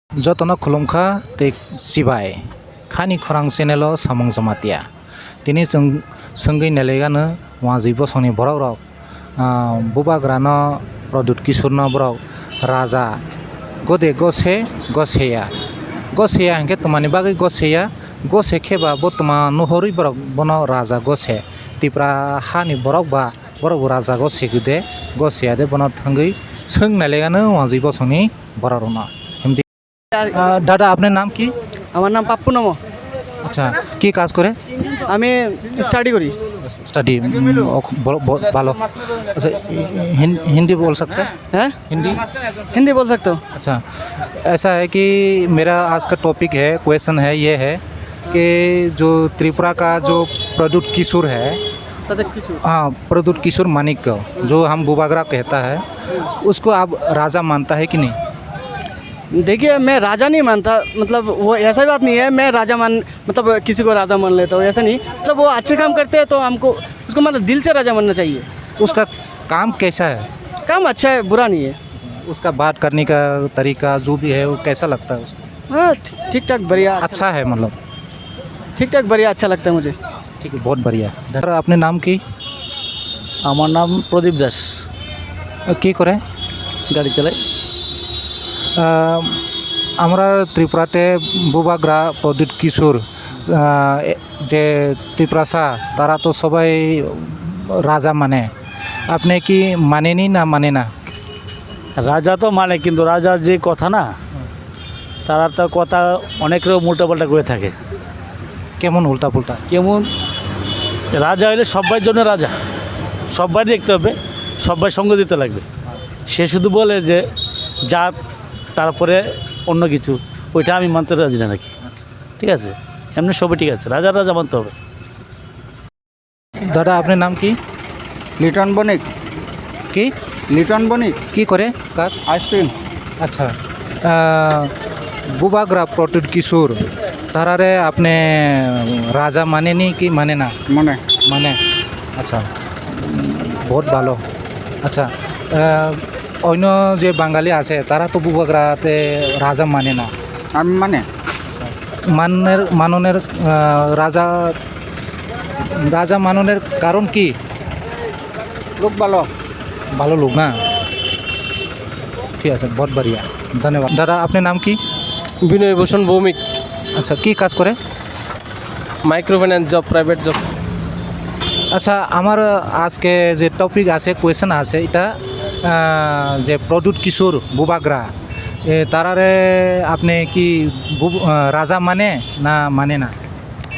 Jotono khulumkha te sibai khani khorang channel samung jamatia tini senggai nelegano waji bosoni borok rok bubagrano produt kisurno borok raja gode goseya hingke tumani bagi goseya gose kheba botuma nuhori borok bono raja gose tipra hani borok ba borok raja gose gude goseya de bono thangai seng nelegano waji bosoni borok rokno দাদা আপনার নাম কি? আমার নাম পাপ্পু নম। আচ্ছা কি কাজ করে? আমি স্টাডি করি। स्टडी भालो। अच्छा हिंदी बोल सकते हैं? हैं? हिंदी बोल सकते हो। अच्छा ऐसा है कि मेरा आज का टॉपिक है क्वेश्चन है ये है कि जो त्रिपुरा का जो प्रदुत किशोर है हाँ प्रदुत किशोर मानिक जो हम बुबागरा कहता है उसको आप राजा मानता है कि नहीं? देखिए मैं राजा नहीं मानता, मतलब वो ऐसा बात नहीं है मैं राजा मतलब किसी को राजा मान लेता हूँ, ऐसा नहीं। मतलब वो अच्छे काम करते हैं तो हमको उसको मतलब दिल से राजा मानना चाहिए। उसका काम कैसा है? काम अच्छा है, बुरा नहीं है। उसका बात करने का तरीका जो भी है वो कैसा लगता है उसको? हाँ ठीक ठाक बढ़िया अच्छा है मतलब ठीक ठाक बढ़िया अच्छा लगता है मुझे। ठीक है बहुत बढ़िया। अपने नाम की? আমার নাম প্রদীপ দাস, কি করে? গাড়ি চালাই। আমরা ত্রিপুরাতে বুবাগ্রা প্রদুত কিশোর যে ত্রিপুরাসা তারা তো সবাই রাজা মানে আপনি কি মানেনি না মানে না? রাজা তো মানে, কিন্তু রাজার যে কথা না তারা তো কথা অনেক রকম উল্টাপাল্টা করে থাকে। কেমন উল্টা পুল্টা? কেমন রাজা হলে সবার জন্য রাজা, সবাই দেখতে হবে, সবাই সঙ্গ দিতে লাগবে। সে শুধু বলে যে জাত তারপরে অন্য কিছু, ওইটা আমি মানতে রাজি না নাকি? ঠিক আছে, এমনি সবই ঠিক আছে, রাজা রাজা মানতে হবে। দাদা আপনার নাম কি? লিটন বণিক। কি লিটন বণিক কি করে কাজ? আইসক্রিম। আচ্ছা বুবাগ্রা প্রদুত কিশোর তারারে আপনি রাজা মানেনি কি মানে না? মানে আচ্ছা বহুত ভালো। আচ্ছা অন্য যে বাঙালি আছে তারা তো বুবাগ্রাতে রাজা মানে না। আমি মাননের রাজা মাননের কারণ কি? লোক ভালো ভালো লোক না? ঠিক আছে বহুত বঢ়িয়া ধন্যবাদ। দাদা আপনার নাম কি? বিনয় ভূষণ ভৌমিক। আচ্ছা কি কাজ করে? Micro finance job, private job. আচ্ছা আমার আজকে যে টপিক আছে কোয়েশ্চেন আছে এটা যে প্রদুত কিশোর বুবাগ্রা তারারে আপনি কি রাজা মানে না মানে না?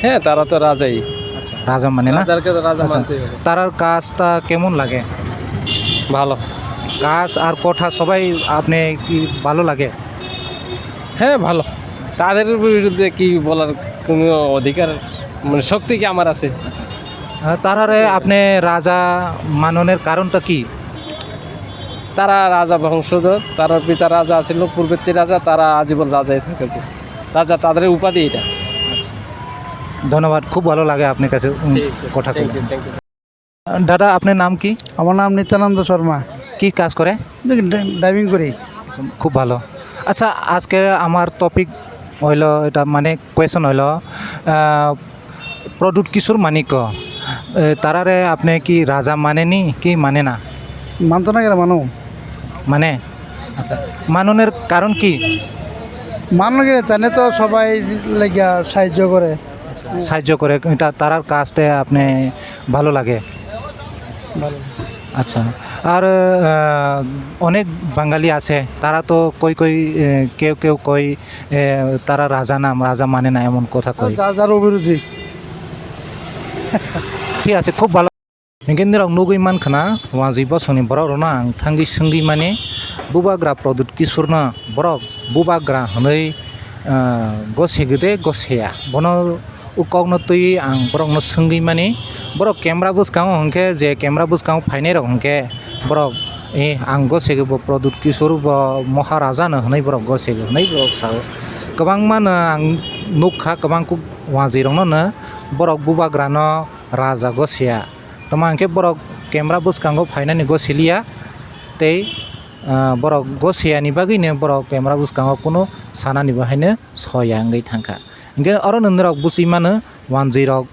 হ্যাঁ তারা তো রাজাই। আচ্ছা রাজা মানে না? রাজাকে তো রাজা আচ্ছা মানতেই হবে। তারার কাজটা কেমন লাগে? ভালো। কাজ আর কথা সবাই আপনি কি ভালো লাগে? হ্যাঁ ভালো। তাদের বিরুদ্ধে কি বলার কোনো অধিকার মানে শক্তি কি আমার আছে? তারারে আপনি রাজা মাননের কারণটা কি? তারা রাজা বংশধর, তার পিতা রাজা ছিল, পূর্ববর্তী রাজা, তারা আজীবন রাজাই থাকবে। রাজা তাদের উপাধি এটা। ধন্যবাদ, খুব ভালো লাগে আপনার কাছে কথা থ্যাংক বলে। You thank you. দাদা আপনার নাম কি? আমার নাম নিত্যানন্দ শর্মা, কি কাজ করে? ড্রাইভিং করি। খুব ভালো। আচ্ছা আজকে আমার টপিক হইল এটা মানে কোয়েশন হইল প্রদুত কিশোর মানিক তারারে আপনি কি রাজা মানেনি কি মানে না? মানতো না কেন মানো? মানে আচ্ছা মাননের কারণ কি? মানো কে তানে তো সবাই লাগিয়া সাহায্য করে। সাহায্য করে এটা তারার কাজতে আপনি ভালো লাগে? ভালো। আচ্ছা আর অনেক বাঙালি আছে তারা তো কেউ কই তারা রাজা না রাজা মানে না এমন কথা কই। রাজার অভিরুচি। ঠিক আছে খুব ভালো। কিন্তু নুগুই মানখানা ওয়াজি বসনি বড় রনা আং থাঙ্গি সঙ্গি মানে বুবাগ্রা প্রদুত কিশোর না বড় বুবাগ্রা হनै গছে গদে গছেয়া বন উকগ্ন তুই আং বড় সঙ্গি মানে বড় ক্যামেরা বুসকাও হংকে যে ক্যামেরা বুসকাও ফাইনে হংকে বড় আং গছে প্রদুত কিশোর মহারাজা হनै বড় গছে হनै বড় সাও गोबां मानो आं नुखा गोबां वाजी रंनो बरक बुबाग्रानो राजा गसेया तमा आंखे बरक कैमरा बुसकांगो फाइनानि गसेलिया तै borok goseyani bagine borok camera buskango kuno sanani bahaine soyangai thangka hingke oro nonrok busi mano wanji rok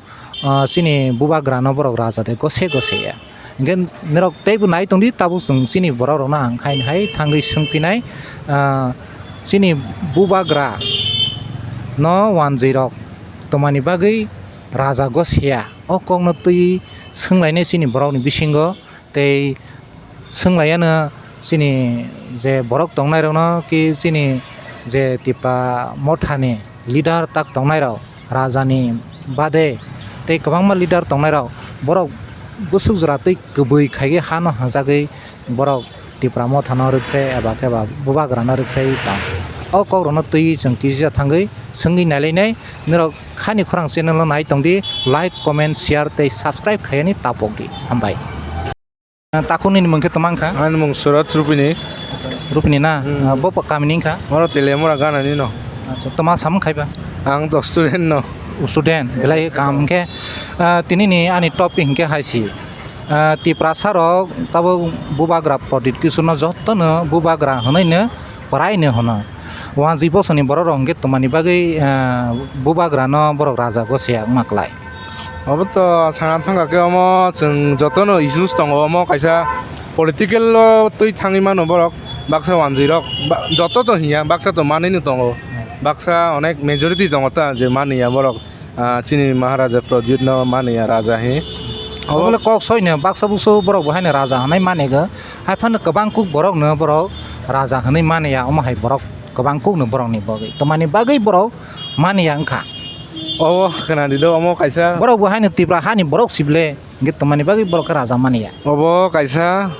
sini bubagra no borok raja de gose ya hingke nerok teibu nai tongdi tabu sung sini borok rok na angkai hai thangai sungpinai sini bubagra no wanji rok tomani bagai raja gosya o kongno tui sunglaine sini borok ni bisingo tei sunglayana sini je borok tongnai rok no ki sini je tipa mothani leader tak tongnai rok rajani bade tei kwbangma leader tongnai rok borok busuk jora tei kubui khaige hano hajagai borok tipra mothano rukre eba keba bubagra na rukre ta o kok no tui jeng kisa thangai sunggi nalainai nerok khani khorang channel no nai tongdi like comment share tei subscribe khayani tapokdi hambai takuni ni mungke tomangkha An mung surat rupini, rupini na bopa kamini kha moro tele mora gana ni no. acha toma sam khaiba Ang to student no. student belai kam ke tini ni ani topic ke haisi ti prasarok tabo bubagra prodit kisuno jottono bubagra honaine paraine hono wanji bosoni bororong ke tomani bagai bubagra no borok raja gosya maklai Abuto sangat thangka ke omo jeng jotono issues tongo omo kaisa political tui thangi mano borok baksa wanji rok joto to hiya baksa to mani ni tongo baksa onek majority tongo ta je mani ya borok chini maharaja prodit no mani ya raja he obole kok soine baksa buso borok bahaine raja hanai manega haifan kebang kuk borok no borok raja hanai mane ya omo hai borok kebang kuk no borok ni bagai tomani bagai borok mane ya angka Oh kena di do omo kaisa borok bahaine tipra hani borok sible nge tomani bagai borok raja mane ya obo kaisa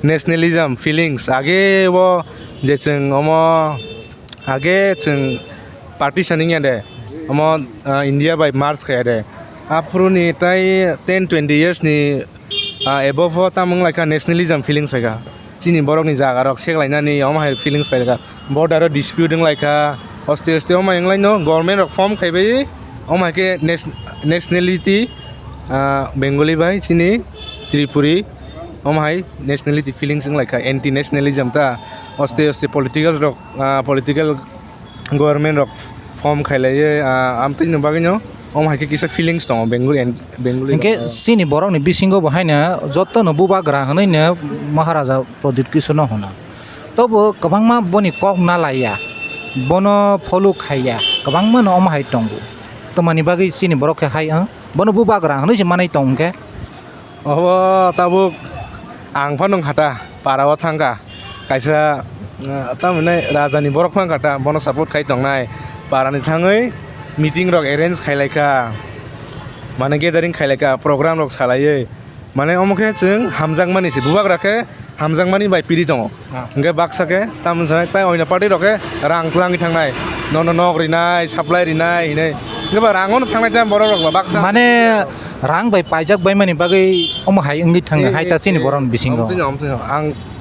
nationalism feelings age wo je jeng omo age jeng partitioning ya de omo India by Mars kaya de apro ni tai 10-20 years ni above tamung like nationalism feelings phaika chini borok ni jaga rok seklaina ni omo hai feelings phaika border disputing like oste omo englai no government rok form khaibai omo ke nationality Bengali by chini Tripuri omo hai nationality feelings like anti nationalism ta oste political government rok form khailai amtai no bagino omo hai ke kisa feelings tong Bengali Engke sini borok ni bisingo bahaina jotto no bubagra hanaine maharaja prodit kisono hona tobo kabangma boni kok nalaya bono pholu khaya kabangma no omo hai tongu tomani bagai sini borok ke hai bono bubagra hanai se manai tongke obo tabuk ang phanong khata parawa thangka kaisa tamane rajani borok phang khata bono support khai tongnai parani thangai meeting rok arrange khailaka mane gathering khailaka program rok salaiye mane omokhe jeng hamjangmani se bubagra ke hamjangmani bai piri tongo nge baksa ke tamon sanai tai oina party roke rang tlangi thangnai nono nok rinai supply rinai ne nge ba rangon thangnai tam borok rok baksa mane rang bai paijak bai mani bagai omo hai engi thanga hai ta sini borok ni bisingo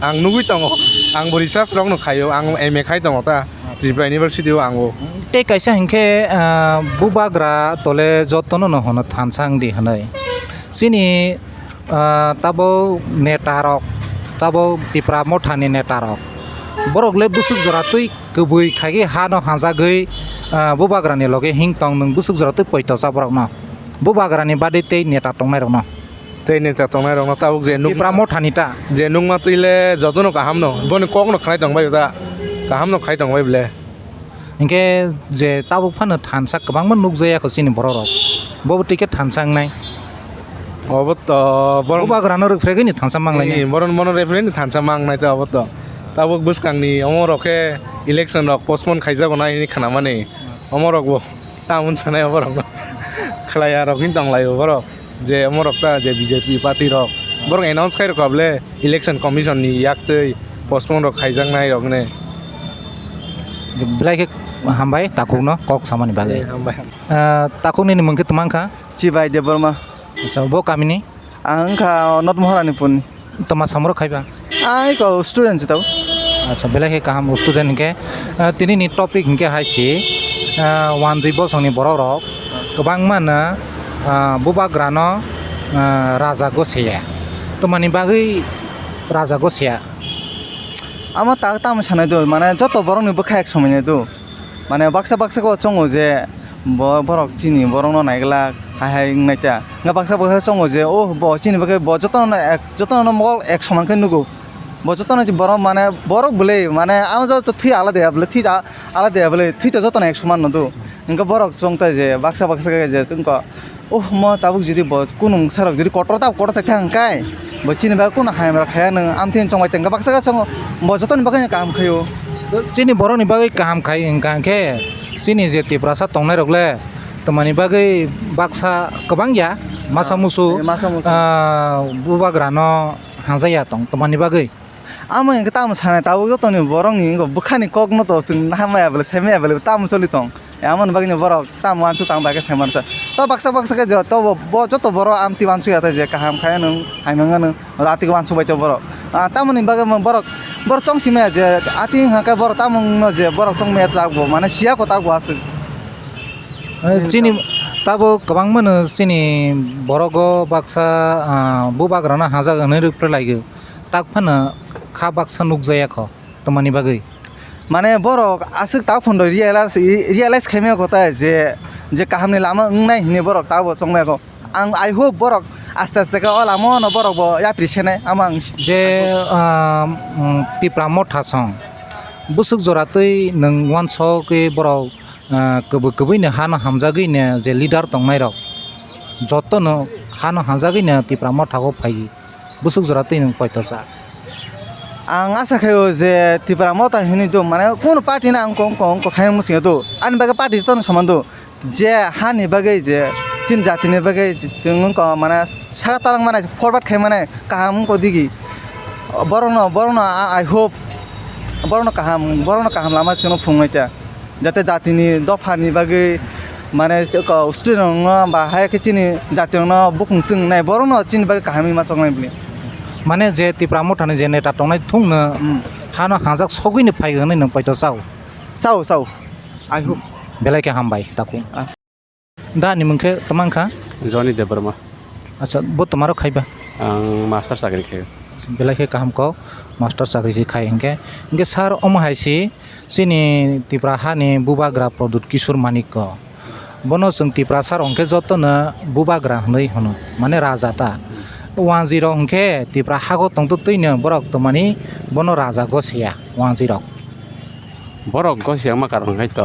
ang nugui tongo ang bo research rok no khayo ang MA khai tongo ta Tripura University o ango te kaisa hingke bubagra tole jottono no hono thansang di hanai sini tabo netarok tabo tipra mothani netarok borok le busuk joratui kubui khagi hano hanjagoi bubagra ni loge hingtong nung busuk joratui poito saborok no bubagra ni bade te neta tongnai rok no tei neta tongnai rok no tabuk je tipra mothani ta je nungma tuile jotono kaham no boni kok no khnai tongbai ta kaham no khai tongbai ble hingke je tabuk phano thansa kabangma nukjaya ko sini borok bobo tiket thansang nai obot borong bubagra no rukfrege ni thansa manglai ni moron referendum thansa mangnai ta obot tabuk buskangni omoroke election rok postpone khaijago na ini khana mane omorok bo tamun sanai oborok khlaya rok hin tonglai oborok je omorok ta je BJP party rok borok announce khai rokable election commission ni yaktei postpone rok khaijang nai rok ne belai ke hambai takung no kok samani bagai takung ni mungkin temangka Cibai Deborma acha bo kamini angka not moharani pun toma samro khaiba ai ko student tau acha belai ke kaham student ke tini ni topic ke haisi wanji bosoni borok rok kobang mana bubagra no raja gosya tomani bagai raja gosya আমার তাম সানাই তো মানে যত বরং বখা এক সময় তো মানে বাক্সা বাক্সাকে চঙো যে বরক চিনি বরং নাইগলা হাই হাই নাইতা না বাক্সা বাক্সা চঙো যে ও চিনি বাকে যত মল এক সমানকে নুগো যত বড় মানে বড় বলে মানে আমার যত থি আলাদা বলে থি আলাদা বলে থি তো যত এক সমান নতো ইনকা বরক চংতা যে বাক্সা বাক্সাকে যে চংকা ও ম তাবুক যদি কোনো সারক যদি কটর তাও কটর চাই থাকাই চিনি বাকে কোনো হাই মারা খায়া নং আম थिन चंबाय तेंगा बाक्सा चंगो যত বাকে কাম খাयो চিনি বড়নি বাগै কাহাম খাই इंकांखे চিনি যে তিপ্রাসা তংনাই রগলে তোমানি বাগै বাক্সা गोबां या मासा मुसु बुबाग्रानो हांजाया तंग তোমানি बागै आम इनका ताम सानाय ताबो जतनि बरंनि बुखानि कगनो तो जों हामाया बले सेमाया बले ताम सलि तंग आमन बागनि बरक ताम वानसु ताम बागे सेमानसा तो बाक्सा बाक्सा के तो जत बर आमति वानसु याता जे काहाम खाया नों हाइमंगा नों राति वानसु बायतो बरक तामनि बागे बर चंसिमाया जे आति हाका बर ताम न जे बरक चंमाया तागबो माने सिया को तागबो आसु চিনি তাবো गोबां मोनो চিনি बरगो बाक्सा बुबाग्रानो हाजागोनै रुप्रे लायगो ताक फानो खा बाक्सा नुकजायाख তোমানি बागै माने बरक आसुक ताक फन्द रियलाइज खाइमाया गता जे काहामनि लामा नाय हिने बरक ताबो चंमाया को आं आई होप बरक आस्ते आस्ते का लामा न बरक बो याप्रिसेनाय आमां जे तिप्रा मथा सं बुसुक जरातै नों वानसके बरक कबैनो हानो हामजागैनो जे लिडार तंनाय रक जतनो हानो हामजागैनो तिप्रा मथाखौ फायो बुसुक जरातै नों पयतसा आं आशा खायो जे तिप्रा मता हिनि तो माने कोनो पार्टी ना अंक खाइ मुसियो तो आनि बागे पार्टी तो समान तो जे हानि बागे जे चिन जातिनि बागे जों को माने सागा तालां माने फरवार्ड खाइ माने काहाम को दिगि बरनो आई होप बरनो काहाम लामा जों फुंनायता जाते जातिनि दफानि बागे माने स्टुडेन्ट बा हाय किचिनि जातिनो बुकुं जों नाय बरनो चिन बागे काहामि मा संनाय बि माने जे तिप्रा मथानि जे नेता तंनाय थुंनो हानो हाजाक सगैनो फायगोनै नों पयत साव आई होप बेलायके हामबाय ताकु दा निमंखे तमांखा जॉनी देबरमा अच्छा बो तुम्हारो खाइबा आं मास्टार साख्रि खायो बेलायके काहामखौ मास्टार साख्रि सि खाय इनके सार अमहायसि सिनि तिप्रा हानि बुबाग्रा प्रदुत किशोर मानिक बनो जों तिप्रा सार अंके जतनो बुबाग्रा हनै हनो माने राजाता 10 अंके तिप्रा हागो तंतो तैनो बरक तमानि बनो राजा गसेया 10 बरक गसिया मा कारण खायत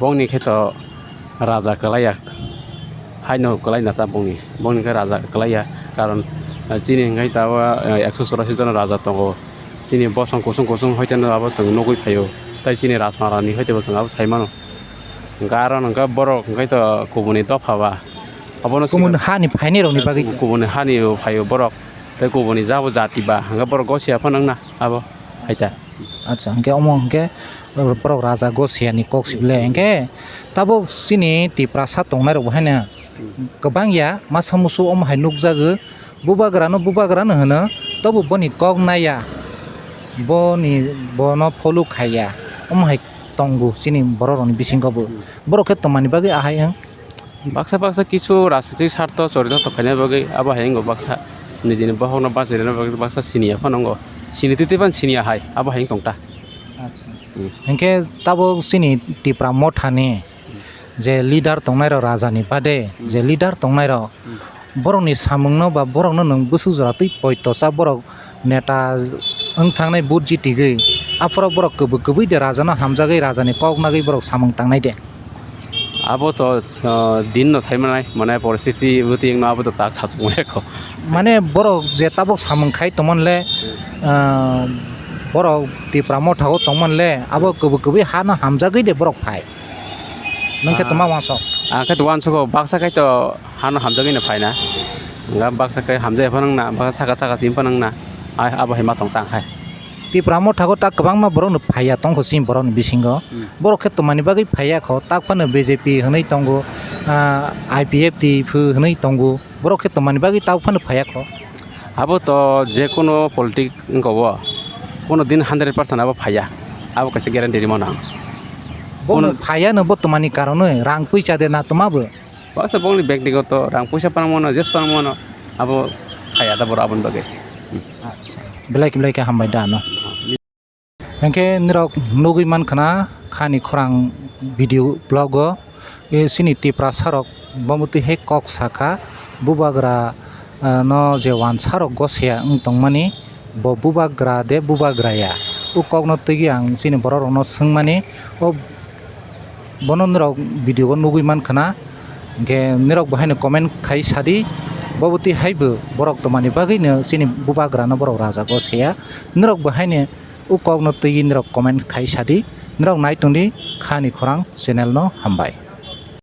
बंनि खायत राजा कलाया हायनो कलायना ता बंनि का राजा कलाया कारण चिनि खायत 184 जन राजा दंगो चिनि बसं कुसुं हयतनो आबो जों नगै फायो ताइ चिनि राजमारानि हयतबो जों आबो साइमानो कारण का बरक खायत गुबुननि दफाबा अबनो कुमुन हानि फाइने रनि बागै गुबुननि हानि फायो बरक ताइ गुबुननि जाबो जातिबा हांगा बरक गसिया फनांना आबो हायता अच्छा इनके अमो इनके बरक राजा गसेयानि कक्सिबले इनके ताबो सिनि तिप्रा सा तंनाय रब हायना गोबां या मासामुसु अमहाय नुकजागो बुबाग्रानो होनो तबो बनि कग नाया बनो फलु खाया अमहाय तंगु सिनि बररनि बिसिंगबो बरके तमानि बागै आहाय बाक्सा किछु राजनीतिक स्वार्थ जड़ित थखानाय बागै आबो हायंगो बाक्सा निजिनि बहनो बासिरनो बागै बाक्सा सिनिया फनांगो सिनितितिबान सिनिया हाय आबो हायं तंटा अच्छा इनके ताबो सिनि तिप्रा मथानि जे लिडार तंनाय राजानि बादे जे लिडार तंनाय बरकनि सामुंनो बा बरकनो नों बुसु जरातै पयतसा बरक नेता ओं थांनाय बुट जितिगै आफरा बरक कबै दे राजानो हामजागै राजानि कगनागै बरक सामुं थांनाय दे आबो तो दिन न साइमानाय माने परिस्थिति बुति न आबो तो ताक सासुंगेखौ माने बरक जे ताबो सामुं खाय तमनले बरक तिप्रा मथाखौ तमनले आबो कबै हानो हामजागै दे बरक फाय नोंखे तमा वासक आखे तो वानसको बाक्सा खाय तो हानो हामजागै न फायना गा बाक्सा खाय हामजाय फनांना बाक्सा सागा सिम फनांना आय आबो हाय मा तंता खाय तिप्रा मथाखौ ताक गोबां मा बरनो फाया तंखौ सिम बरनो बिसिंग बरक खेतमानि बागै फाया ख ताक फानो बीजेपी हनै तंगो आईपीएफ टी फु हनै तंगो बरक खेतमानि बागै ताक फानो फाया ख आबो तो जे कोनो पॉलिटिक गबो कोनो दिन 100% आबो फाया आबो कैसे ग्यारेंटी मना बनो फाया न बर्तमाननि कारणे रां पैसा देना तमाबो बस बंनि व्यक्तिगत रां पैसा पांमोनो जेस पांमोनो आबो फाया दा बर आबन बागै अच्छा बेलायके हामबाय दा न Engke nirok nugui man khana khani khorang video blog e sini tipra sarok bamuti he kok saka bubagra no je wan sarok gosya tongmani bo bubagra de bubagraya u kokno tigi ang sini borok no sungmani o bonon nirok video nugui man khana ge nirok bahai comment khai sadi babuti haibu borok tomani bagino sini bubagra no borok raja gosya nirok bahai u kokno tigi nirok comment khai sadi nirok nai tungdi khani khorang channel no hambai.